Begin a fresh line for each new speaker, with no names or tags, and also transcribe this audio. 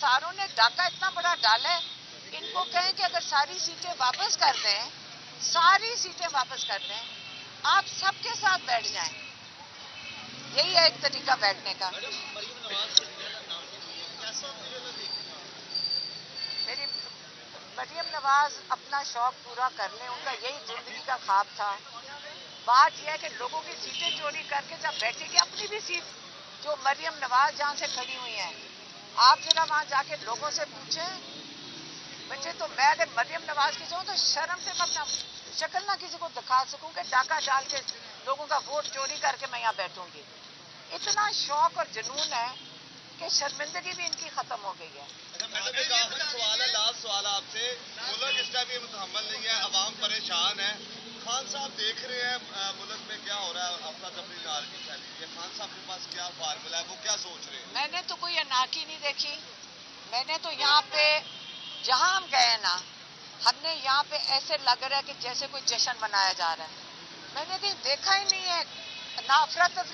सारों ने डाका इतना बड़ा डाला है, इनको कहें कि अगर सारी सीटें वापस कर दें, आप सबके साथ बैठ जाएं। यही है एक तरीका बैठने का। मेरी मरियम नवाज अपना शौक पूरा कर लें, उनका यही जिंदगी का ख्वाब था। बात यह है कि लोगों की सीटें चोरी करके जब बैठेगी, अपनी भी सीट जो मरियम नवाज जहां से खड़ी हुई हैं, आप जरा वहां जाके लोगों से पूछें। बच्चे तो मैं अगर मरियम नवाज की जाऊं तो शर्म से मैं अपना शक्ल ना किसी को दिखा सकूं कि डाका डाल के लोगों का वोट चोरी करके मैं यहाँ बैठूंगी। इतना शौक और जुनून है कि शर्मिंदगी भी इनकी खत्म हो गई है।
मैडम एक आखिरी सवाल है, लास्ट सवाल है आपसे। मुल्क इस टाइम ये मुतहम्मल नहीं है, अवाम परेशान है। खान साहब देख रहे हैं मुल्क में क्या हो रहा है, अफरा तफरी नारकी फैली है। खान साहब के पास क्या फार्मूला है, वो क्या सोच रहे हैं?
मैंने तो कोई अनाकी नहीं देखी। मैंने तो यहाँ पे जहाँ हम गए ना, हमने यहाँ पे ऐसे लग रहा है कि जैसे कोई जश्न मनाया जा रहा है। मैंने कहीं देखा ही नहीं है, ना अफरा तफरी